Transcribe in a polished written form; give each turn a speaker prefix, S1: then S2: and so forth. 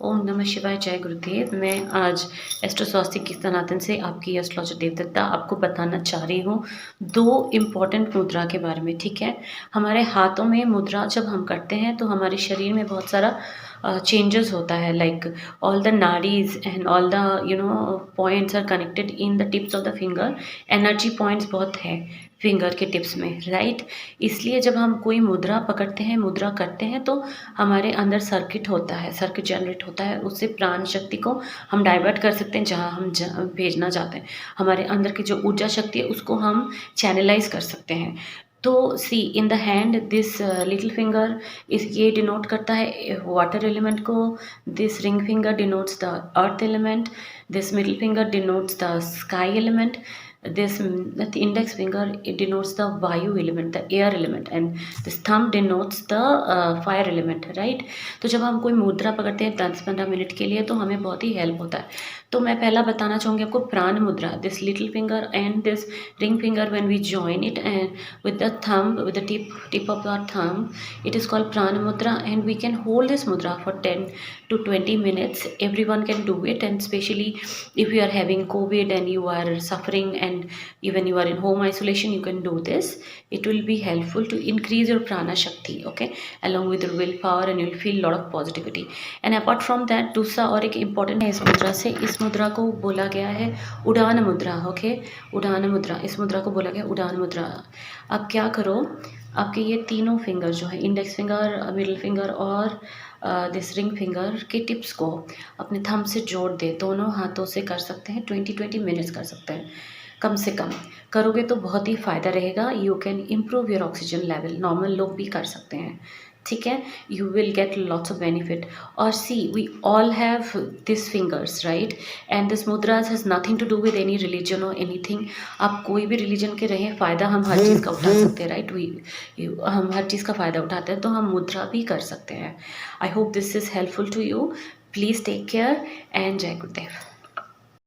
S1: ओम नमः शिवाय, जय गुरुदेव। मैं आज एस्ट्रो स्वास्तिक की सनातन से आपकी एस्ट्रोलॉजर देवदत्ता आपको बताना चाह रही हूँ 2 इम्पॉर्टेंट मुद्रा के बारे में, ठीक है? हमारे हाथों में मुद्रा जब हम करते हैं तो हमारे शरीर में बहुत सारा चेंजेस होता है, लाइक ऑल द नाड़ीज़ and all the points are connected in the tips of the finger. Energy points बहुत है फिंगर के टिप्स में, राइट? इसलिए जब हम कोई मुद्रा पकड़ते हैं, मुद्रा करते हैं, तो हमारे अंदर सर्किट होता है, सर्किट जनरेट होता है। उससे प्राण शक्ति को हम डाइवर्ट कर सकते हैं जहाँ हम भेजना चाहते हैं। हमारे अंदर की जो ऊर्जा शक्ति है उसको हम चैनलाइज कर सकते हैं। तो see in the hand this little finger is ये डिनोट करता है वाटर एलिमेंट को, this ring finger denotes the earth element, this middle finger denotes the sky element, this the index finger it denotes the vayu element, the air element, and this thumb denotes the fire element, right? तो जब हम कोई मुद्रा पकड़ते हैं 10-15 minute के लिए तो हमें बहुत ही हेल्प होता है। तो मैं पहला बताना चाहूँगी आपको prana mudra, this little finger and this ring finger when we join it and with the thumb, with the tip of our thumb, it is called prana mudra, and we can hold this mudra for 10 to 20 minutes. Everyone can do it, and especially if you are having COVID and you are suffering and even you are in home isolation, you can do this. It will be helpful to increase your prana shakti, okay, along with your willpower, and you'll feel a lot of positivity. And apart from that, दूसरा और एक important है इस मुद्रा से, इस मुद्रा को बोला गया है उड़ान मुद्रा, ओके? उड़ान मुद्रा, इस मुद्रा को बोला गया उड़ान मुद्रा। अब क्या करो, आपके ये तीनों फिंगर जो है, इंडेक्स फिंगर, मिडिल फिंगर और दिस रिंग फिंगर के टिप्स को अपने थंब से जोड़ दे। दोनों हाथों से कर सकते हैं, 20 मिनट्स कर सकते हैं कम से कम। करोगे तो बहुत ही फ़ायदा रहेगा। You can improve your oxygen level, normal लोग भी कर सकते हैं, ठीक है? You will get lots of benefit. और see we all have this fingers, right? And this mudras has nothing to do with any religion और एनीथिंग। आप कोई भी रिलीजन के रहें, फ़ायदा हम हर चीज़ का उठा सकते हैं, राइट? हम हर चीज़ का फ़ायदा उठाते हैं, तो हम मुद्रा भी कर सकते हैं। I hope this is helpful to you. Please take care and Jai Gurudev.